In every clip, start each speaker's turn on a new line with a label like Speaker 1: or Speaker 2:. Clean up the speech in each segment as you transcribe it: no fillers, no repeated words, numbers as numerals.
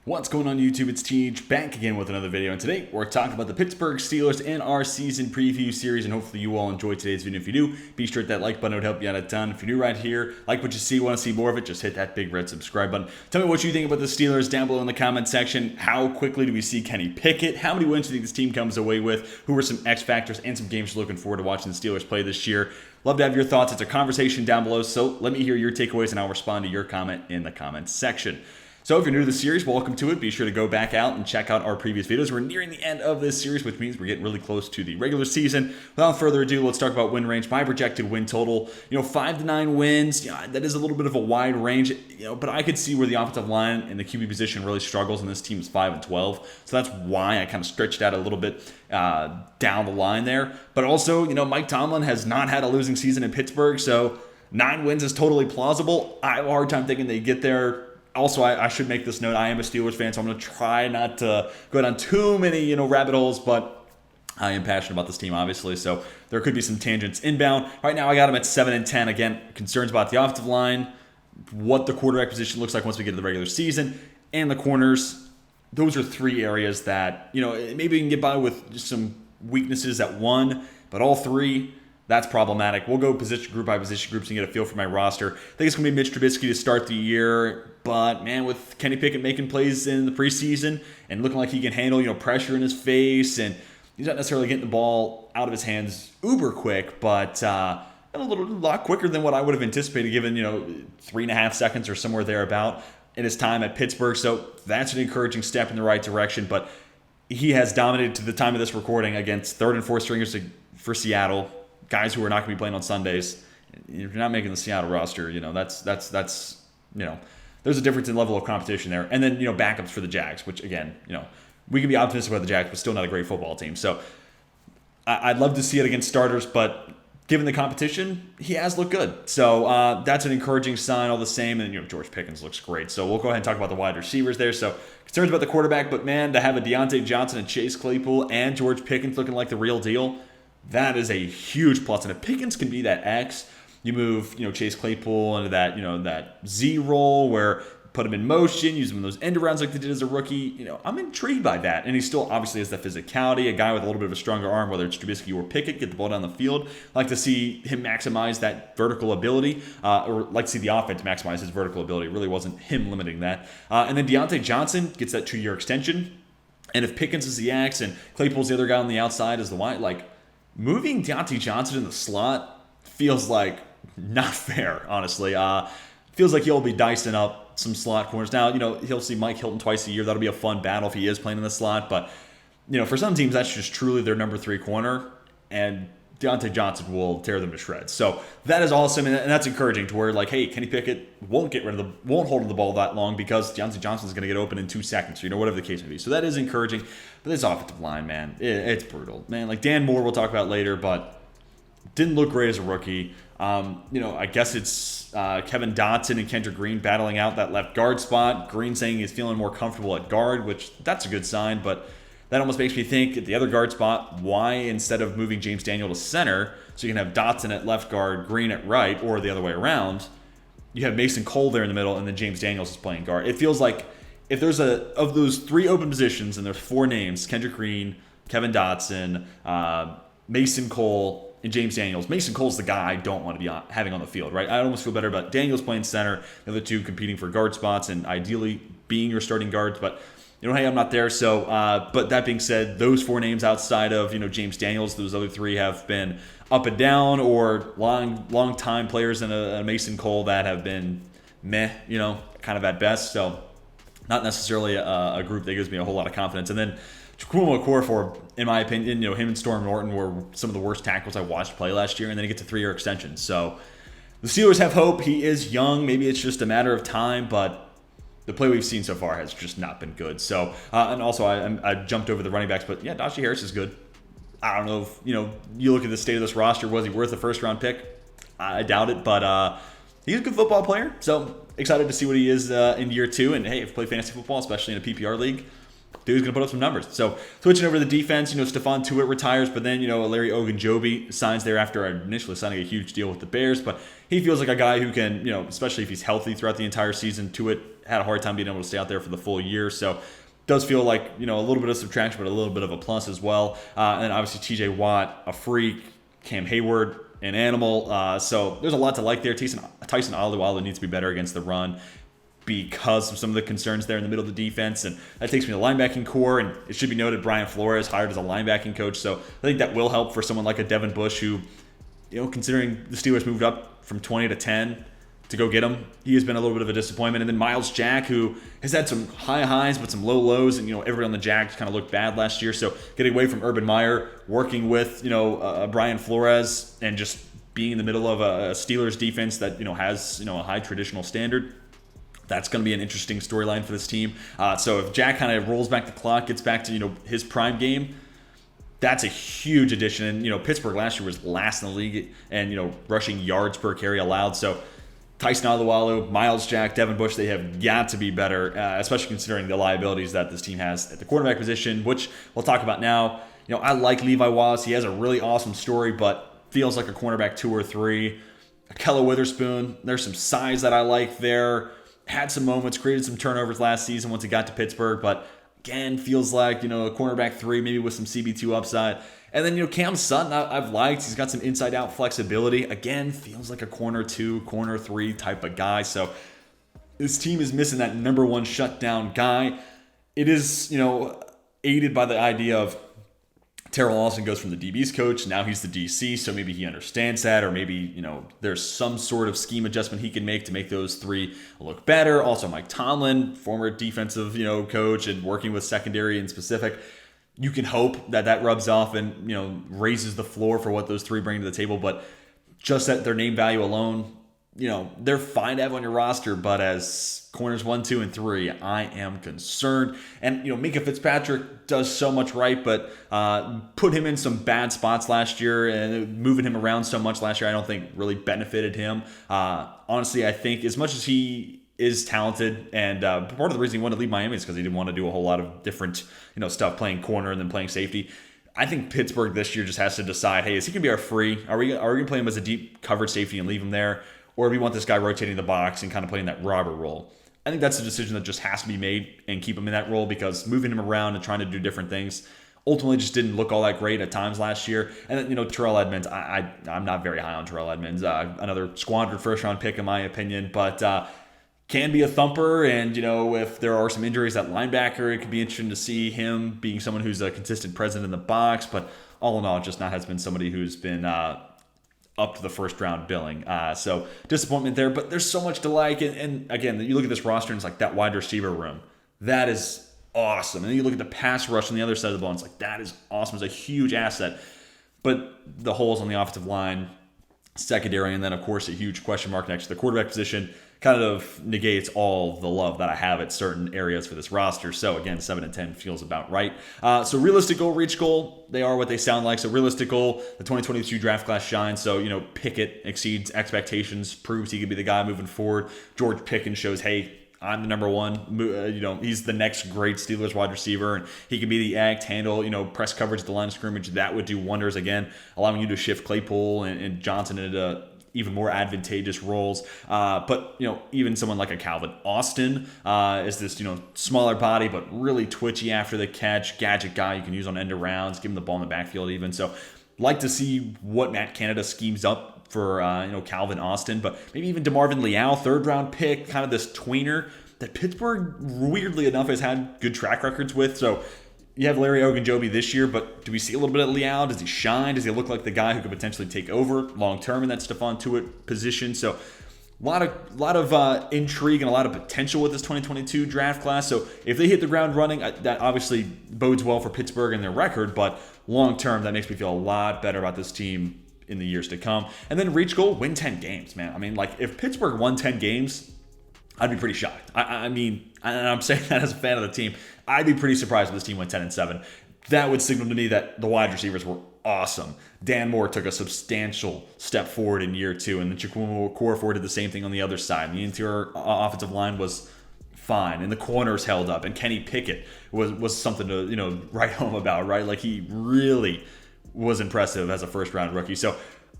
Speaker 1: What's going on YouTube? It's Teej back again with another video, and today we're talking about the Pittsburgh Steelers in our season preview series, and hopefully you all enjoyed today's video. If you do, be sure to hit that like button. It would help you out a ton. If you're new right here, like what you see, want to see more of it, just hit that big red subscribe button. Tell me what you think about the Steelers down below in the comment section. How quickly do we see Kenny Pickett? How many wins do you think this team comes away with? Who are some X factors and some games you're looking forward to watching the Steelers play this year? Love to have your thoughts. It's a conversation down below, so let me hear your takeaways and I'll respond to your comment in the comments section. So if you're new to the series, welcome to it. Be sure to go back out and check out our previous videos. We're nearing the end of this series, which means we're getting really close to the regular season. Without further ado, let's talk about win range. My projected win total, 5 to 9 wins. That is a little bit of a wide range, but I could see where the offensive line and the QB position really struggles, and this team is 5-12. So that's why I kind of stretched out a little bit down the line there. But also, Mike Tomlin has not had a losing season in Pittsburgh, so 9 wins is totally plausible. I have a hard time thinking they get there. Also, I should make this note. I am a Steelers fan, so I'm going to try not to go down too many, rabbit holes, but I am passionate about this team, obviously, so there could be some tangents inbound. Right now, I got them at 7-10. Again, concerns about the offensive line, what the quarterback position looks like once we get to the regular season, and the corners. Those are 3 areas that, maybe we can get by with just some weaknesses at 1, but all 3, that's problematic. We'll go position group by position groups and get a feel for my roster. I think it's going to be Mitch Trubisky to start the year. But, man, with Kenny Pickett making plays in the preseason and looking like he can handle, pressure in his face, and he's not necessarily getting the ball out of his hands uber quick, but a lot quicker than what I would have anticipated given, 3.5 seconds or somewhere thereabout in his time at Pittsburgh. So that's an encouraging step in the right direction. But he has dominated to the time of this recording against 3rd and 4th stringers for Seattle, guys who are not going to be playing on Sundays. If you're not making the Seattle roster, that's there's a difference in level of competition there. And then, backups for the Jags, which, again, we can be optimistic about the Jags, but still not a great football team. So I'd love to see it against starters, but given the competition, he has looked good. So that's an encouraging sign all the same. And, George Pickens looks great. So we'll go ahead and talk about the wide receivers there. So concerns about the quarterback, but, man, to have a Deontay Johnson and Chase Claypool and George Pickens looking like the real deal, that is a huge plus. And if Pickens can be that X, you move, Chase Claypool into that, that Z role where put him in motion, use him in those end arounds like they did as a rookie. I'm intrigued by that. And he still obviously has that physicality, a guy with a little bit of a stronger arm, whether it's Trubisky or Pickett, get the ball down the field. I like to see him maximize that vertical ability, or like to see the offense maximize his vertical ability. It really wasn't him limiting that. And then Deontay Johnson gets that 2-year extension. And if Pickens is the X and Claypool's the other guy on the outside as the Y, moving Deontay Johnson in the slot feels like not fair, honestly. Feels like he'll be dicing up some slot corners. Now, he'll see Mike Hilton twice a year. That'll be a fun battle if he is playing in the slot. But, for some teams, that's just truly their number 3 corner. And Deontay Johnson will tear them to shreds. So that is awesome. And that's encouraging to where, hey, Kenny Pickett won't hold the ball that long because Deontay Johnson's going to get open in 2 seconds, or, whatever the case may be. So that is encouraging. But this offensive line, man, it's brutal. Man, Dan Moore we'll talk about later, but didn't look great as a rookie. I guess it's Kevin Dotson and Kendrick Green battling out that left guard spot. Green saying he's feeling more comfortable at guard, which that's a good sign, but that almost makes me think at the other guard spot, why instead of moving James Daniel to center, so you can have Dotson at left guard, Green at right, or the other way around, you have Mason Cole there in the middle, and then James Daniels is playing guard. It feels like if there's of those 3 open positions, and there's 4 names, Kendrick Green, Kevin Dotson, Mason Cole, and James Daniels. Mason Cole's the guy I don't want to be having on the field, right? I almost feel better about Daniels playing center, the other 2 competing for guard spots and ideally being your starting guards. But, hey, I'm not there. So, but that being said, those 4 names outside of, James Daniels, those other 3 have been up and down or long time players in a Mason Cole that have been meh, kind of at best. So not necessarily a group that gives me a whole lot of confidence. And then Chukwuma Okorafor, in my opinion, him and Storm Norton were some of the worst tackles I watched play last year, and then he gets a 3-year extension. So the Steelers have hope. He is young. Maybe it's just a matter of time, but the play we've seen so far has just not been good. So, and also I jumped over the running backs, but yeah, Najee Harris is good. I don't know if, you look at the state of this roster, was he worth a first-round pick? I doubt it, but he's a good football player. So excited to see what he is in year 2. And hey, if you play fantasy football, especially in a PPR league, dude's going to put up some numbers. So switching over to the defense, Stephon Tuitt retires, but then, Larry Ogunjobi signs there after initially signing a huge deal with the Bears. But he feels like a guy who can, especially if he's healthy throughout the entire season. Tuitt had a hard time being able to stay out there for the full year. So does feel like, a little bit of subtraction, but a little bit of a plus as well. And obviously TJ Watt, a freak, Cam Hayward, an animal. So there's a lot to like there. Tyson Alualu needs to be better against the run because of some of the concerns there in the middle of the defense. And that takes me to the linebacking core. And it should be noted, Brian Flores hired as a linebacking coach. So I think that will help for someone like a Devin Bush who, considering the Steelers moved up from 20 to 10 to go get him, he has been a little bit of a disappointment. And then Miles Jack, who has had some high highs but some low lows, and everybody on the Jags kind of looked bad last year. So getting away from Urban Meyer, working with Brian Flores, and just being in the middle of a Steelers defense that has a high traditional standard, that's going to be an interesting storyline for this team. So if Jack kind of rolls back the clock, gets back to his prime game, that's a huge addition. And Pittsburgh last year was last in the league and rushing yards per carry allowed. So Tyson Alualu, Miles Jack, Devin Bush, they have got to be better, especially considering the liabilities that this team has at the quarterback position, which we'll talk about now. I like Levi Wallace. He has a really awesome story, but feels like a cornerback 2 or 3. Ahkello Witherspoon, there's some size that I like there. Had some moments, created some turnovers last season once he got to Pittsburgh, but again, feels like, a cornerback 3, maybe with some CB2 upside. And then, Cam Sutton, I've liked. He's got some inside-out flexibility. Again, feels like a corner 2, corner 3 type of guy. So this team is missing that number 1 shutdown guy. It is, aided by the idea of Terrell Austin goes from the DB's coach, now he's the DC, so maybe he understands that, or maybe, there's some sort of scheme adjustment he can make to make those 3 look better. Also, Mike Tomlin, former defensive, coach and working with secondary in specific, you can hope that rubs off and, raises the floor for what those 3 bring to the table. But just at their name value alone, they're fine to have on your roster, but as corners 1, 2, and 3, I am concerned. And, Minka Fitzpatrick does so much right, but put him in some bad spots last year, and moving him around so much last year, I don't think really benefited him. Honestly, I think as much as he is talented, and part of the reason he wanted to leave Miami is because he didn't want to do a whole lot of different, stuff, playing corner and then playing safety. I think Pittsburgh this year just has to decide, hey, is he going to be our free? Are we going to play him as a deep coverage safety and leave him there? Or do we want this guy rotating the box and kind of playing that robber role? I think that's a decision that just has to be made and keep him in that role, because moving him around and trying to do different things ultimately just didn't look all that great at times last year. And then, Terrell Edmonds, I'm not very high on Terrell Edmonds. Another squandered first-round pick in my opinion, but can be a thumper. And, if there are some injuries at linebacker, it could be interesting to see him being someone who's a consistent presence in the box. But all in all, just not has been somebody who's been up to the first round billing. So disappointment there, but there's so much to like. And again, you look at this roster and it's like that wide receiver room. That is awesome. And then you look at the pass rush on the other side of the ball, and it's like, that is awesome. It's a huge asset. But the holes on the offensive line, secondary, and then of course a huge question mark next to the quarterback position kind of negates all the love that I have at certain areas for this roster. So again, 7-10 feels about right. So realistic goal, reach goal, they are what they sound like. So realistic goal, the 2022 draft class shines. So, Pickett exceeds expectations, proves he can be the guy moving forward. George Pickens shows, hey, I'm the number 1. He's the next great Steelers wide receiver, and he can be the act, handle, press coverage at the line of scrimmage. That would do wonders, again, allowing you to shift Claypool and Johnson into even more advantageous roles. But, even someone like a Calvin Austin is this, smaller body, but really twitchy after the catch, gadget guy you can use on end arounds, give him the ball in the backfield even. So like to see what Matt Canada schemes up for, Calvin Austin, but maybe even DeMarvin Leal, 3rd round pick, kind of this tweener that Pittsburgh, weirdly enough, has had good track records with. So you have Larry Ogunjobi this year, but do we see a little bit of Leal? Does he shine? Does he look like the guy who could potentially take over long-term in that Stephon Tuitt position? So a lot of intrigue and a lot of potential with this 2022 draft class. So if they hit the ground running, that obviously bodes well for Pittsburgh and their record, but long-term, that makes me feel a lot better about this team in the years to come. And then reach goal, win 10 games, man. I mean, like, if Pittsburgh won 10 games, I'd be pretty shocked. I mean, and I'm saying that as a fan of the team, I'd be pretty surprised if this team went 10-7. That would signal to me that the wide receivers were awesome. Dan Moore took a substantial step forward in year 2, and then Chukwuma Okorafor did the same thing on the other side. And the interior offensive line was fine, and the corners held up, and Kenny Pickett was something to, you know, write home about, right? Like, he really was impressive as a first-round rookie. So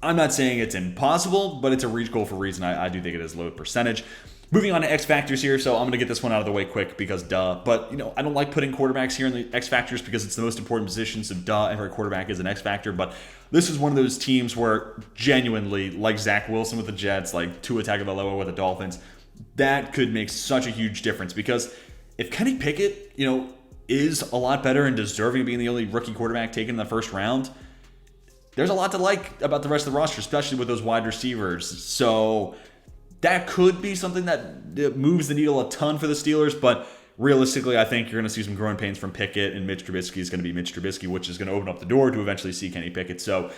Speaker 1: I'm not saying it's impossible, but it's a reach goal for a reason. I do think it is low percentage. Moving on to X factors here, so I'm going to get this one out of the way quick because duh. But, you know, I don't like putting quarterbacks here in the X factors because it's the most important position, so duh, every quarterback is an X factor. But this is one of those teams where genuinely, like Zach Wilson with the Jets, like Tua Tagovailoa with the Dolphins, that could make such a huge difference. Because if Kenny Pickett, you know, is a lot better and deserving of being the only rookie quarterback taken in the first round, there's a lot to like about the rest of the roster, especially with those wide receivers. So that could be something that moves the needle a ton for the Steelers, but realistically, I think you're going to see some growing pains from Pickett, and Mitch Trubisky is going to be Mitch Trubisky, which is going to open up the door to eventually see Kenny Pickett. So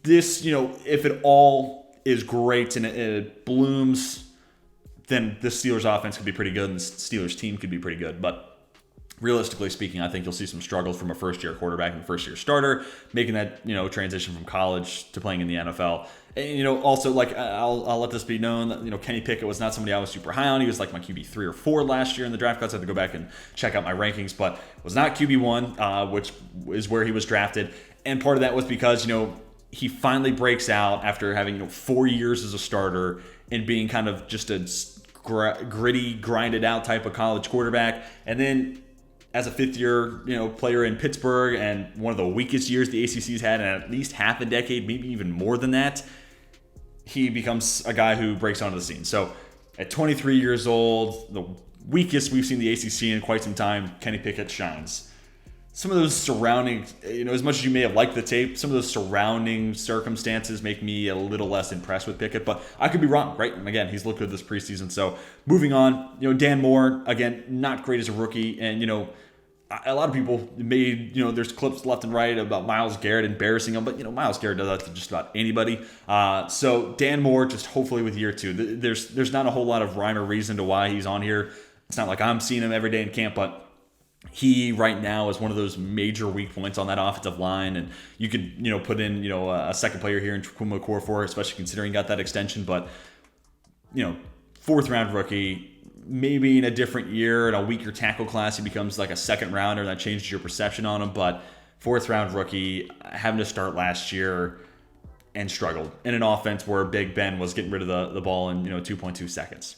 Speaker 1: this, you know, if it all is great and it blooms, then the Steelers offense could be pretty good and the Steelers team could be pretty good. But realistically speaking, I think you'll see some struggles from a first-year quarterback and first-year starter, making that, you know, transition from college to playing in the NFL. And, you know, also, like, I'll let this be known that, you know, Kenny Pickett was not somebody I was super high on. He was like my QB 3 or 4 last year in the draft class. I had to go back and check out my rankings, but was not QB 1, which is where he was drafted. And part of that was because, you know, he finally breaks out after having, you know, 4 years as a starter and being kind of just a gritty, grinded out type of college quarterback. And then as a fifth-year, you know, player in Pittsburgh and one of the weakest years the ACC's had in at least half a decade, maybe even more than that, he becomes a guy who breaks onto the scene. So at 23 years old, the weakest we've seen the ACC in quite some time, Kenny Pickett shines. Some of those surrounding, you know, as much as you may have liked the tape, some of those surrounding circumstances make me a little less impressed with Pickett, but I could be wrong, right? And again, he's looked good this preseason. So moving on, you know, Dan Moore, again, not great as a rookie. And, you know, a lot of people made, you know, there's clips left and right about Myles Garrett embarrassing him, but, you know, Myles Garrett does that to just about anybody. So Dan Moore, just hopefully with year 2, there's not a whole lot of rhyme or reason to why he's on here. It's not like I'm seeing him every day in camp, but he right now is one of those major weak points on that offensive line, and you could, you know, put in, you know, a second player here in Chukwuma Okorafor, especially considering he got that extension. But, you know, 4th round rookie. Maybe in a different year, in a weaker tackle class, he becomes like a second rounder. That changes your perception on him. But 4th round rookie, having to start last year and struggled in an offense where Big Ben was getting rid of the ball in, you know, 2.2 seconds.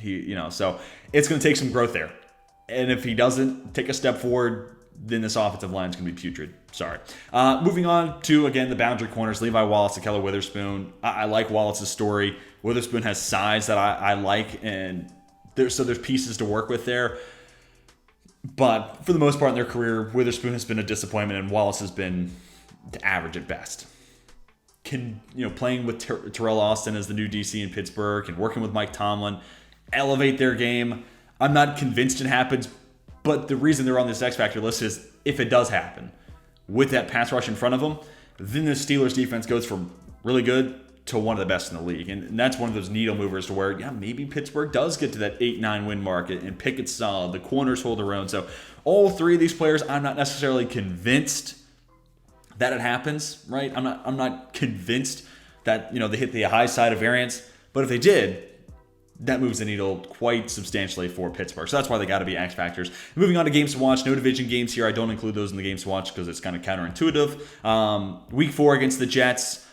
Speaker 1: You know, so it's going to take some growth there. And if he doesn't take a step forward, then this offensive line is going to be putrid. Sorry. Moving on to, again, the boundary corners, Levi Wallace and Keller Witherspoon. I like Wallace's story. Witherspoon has size that I like, and there's pieces to work with there. But for the most part in their career, Witherspoon has been a disappointment, and Wallace has been average at best. Playing with Terrell Austin as the new DC in Pittsburgh and working with Mike Tomlin, elevate their game. I'm not convinced it happens, but the reason they're on this X Factor list is if it does happen, with that pass rush in front of them, then the Steelers defense goes from really good to one of the best in the league. And that's one of those needle movers to where, yeah, maybe Pittsburgh does get to that 8-9 win mark, and Pickett's solid. The corners hold their own. So all 3 of these players, I'm not necessarily convinced that it happens, right? I'm not convinced that, you know, they hit the high side of variance. But if they did, that moves the needle quite substantially for Pittsburgh. So that's why they got to be X factors. Moving on to games to watch. No division games here. I don't include those in the games to watch because it's kind of counterintuitive. Week 4 against the Jets.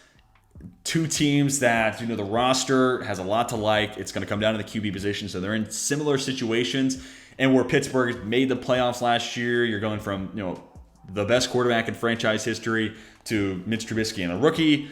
Speaker 1: 2 teams that, you know, the roster has a lot to like. It's going to come down to the QB position. So they're in similar situations. And where Pittsburgh made the playoffs last year, you're going from, you know, the best quarterback in franchise history to Mitch Trubisky and a rookie.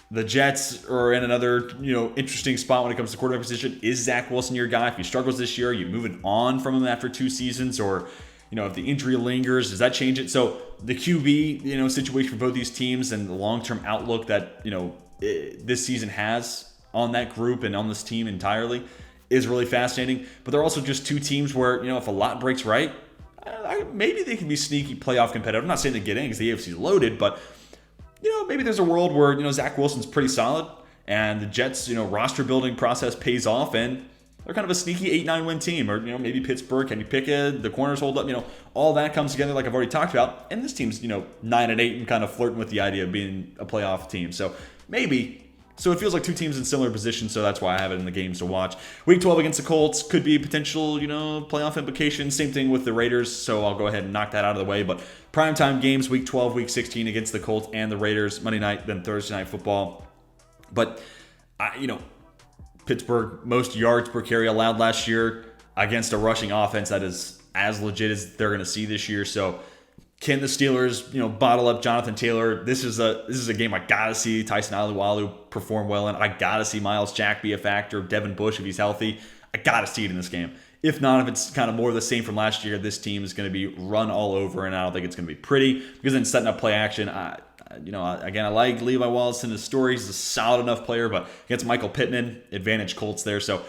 Speaker 1: The Jets are in another, you know, interesting spot when it comes to quarterback position. Is Zach Wilson your guy? If he struggles this year, are you moving on from him after 2 seasons? Or, you know, if the injury lingers, does that change it? So the QB, you know, situation for both these teams and the long-term outlook that, you know, this season has on that group and on this team entirely is really fascinating. But they're also just 2 teams where, you know, if a lot breaks right, maybe they can be sneaky playoff competitive. I'm not saying they get in because the AFC is loaded, but, you know, maybe there's a world where, you know, Zach Wilson's pretty solid and the Jets, you know, roster building process pays off and they're kind of a sneaky 8-9 win team. Or, you know, maybe Pittsburgh, Kenny Pickett, the corners hold up, you know, all that comes together like I've already talked about. And this team's, you know, 9-8 and kind of flirting with the idea of being a playoff team. So maybe So it feels like two teams in similar positions, so that's why I have it in the games to watch. Week 12 against the Colts could be potential, playoff implications. Same thing with the Raiders, so I'll go ahead and knock that out of the way. But primetime games, Week 12, Week 16 against the Colts and the Raiders, Monday night, then Thursday night football. But, Pittsburgh, most yards per carry allowed last year against a rushing offense that is as legit as they're going to see this year. So can the Steelers, bottle up Jonathan Taylor? This is a game I gotta see Tyson Alualu perform well in. I gotta see Miles Jack be a factor. Devin Bush, if he's healthy, I gotta see it in this game. If not, if it's kind of more of the same from last year, this team is going to be run all over, and I don't think it's going to be pretty. Because then setting up play action, again, I like Levi Wallace in his story. He's a solid enough player, but against Michael Pittman, advantage Colts there. So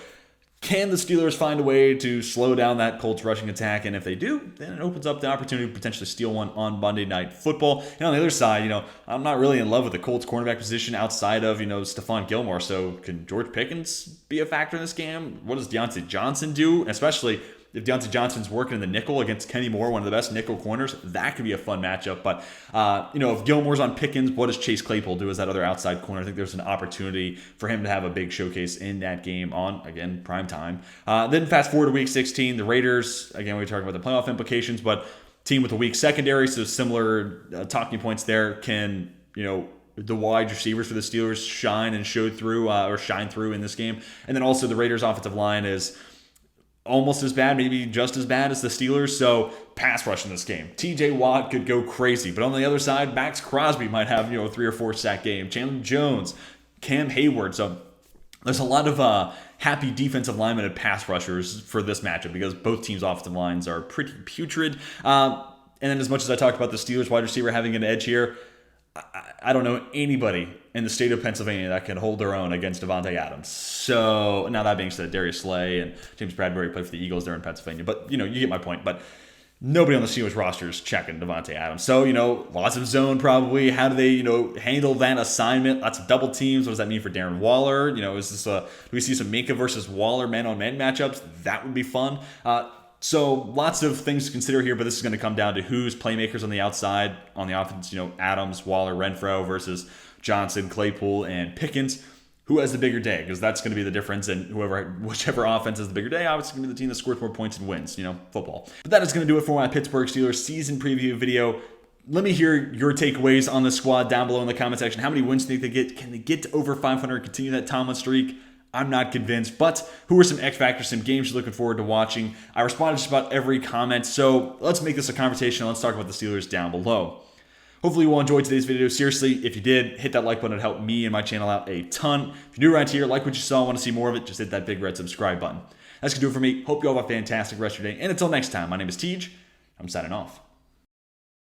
Speaker 1: can the Steelers find a way to slow down that Colts rushing attack? And if they do, then it opens up the opportunity to potentially steal one on Monday Night Football. And on the other side, I'm not really in love with the Colts cornerback position outside of, Stephon Gilmore. So can George Pickens be a factor in this game? What does Deontay Johnson do? Especially if Deontay Johnson's working in the nickel against Kenny Moore, one of the best nickel corners, that could be a fun matchup. But, if Gilmore's on Pickens, what does Chase Claypool do as that other outside corner? I think there's an opportunity for him to have a big showcase in that game on, again, prime time. Then fast forward to Week 16, the Raiders, again, we were talking about the playoff implications, but team with a weak secondary, so similar talking points there. Can, the wide receivers for the Steelers shine through in this game? And then also the Raiders' offensive line is almost as bad, maybe just as bad as the Steelers. So pass rush in this game. TJ Watt could go crazy. But on the other side, Max Crosby might have, a 3 or 4 sack game. Chandler Jones, Cam Hayward. So there's a lot of happy defensive linemen and pass rushers for this matchup because both teams' offensive lines are pretty putrid. And then as much as I talked about the Steelers wide receiver having an edge here, I don't know anybody in the state of Pennsylvania that can hold their own against Davante Adams. So, now that being said, Darius Slay and James Bradbury play for the Eagles there in Pennsylvania. But, you get my point. But nobody on the Steelers roster is checking Davante Adams. So, lots of zone probably. How do they, handle that assignment? Lots of double teams. What does that mean for Darren Waller? Is this do we see some Minka versus Waller man-on-man matchups? That would be fun. So lots of things to consider here, but this is going to come down to who's playmakers on the outside, on the offense, Adams, Waller, Renfro versus Johnson, Claypool, and Pickens. Who has the bigger day? Because that's going to be the difference, and whichever offense has the bigger day, obviously going to be the team that scores more points and wins, football. But that is going to do it for my Pittsburgh Steelers season preview video. Let me hear your takeaways on the squad down below in the comment section. How many wins do you think they get? Can they get to over 500, continue that Tomlin streak? I'm not convinced, but who are some X factors, some games you're looking forward to watching? I responded to just about every comment, so let's make this a conversation. Let's talk about the Steelers down below. Hopefully you all enjoyed today's video. Seriously, if you did, hit that like button. It helped me and my channel out a ton. If you're new around here, like what you saw, want to see more of it, just hit that big red subscribe button. That's going to do it for me. Hope you all have a fantastic rest of your day. And until next time, my name is Tej. I'm signing off.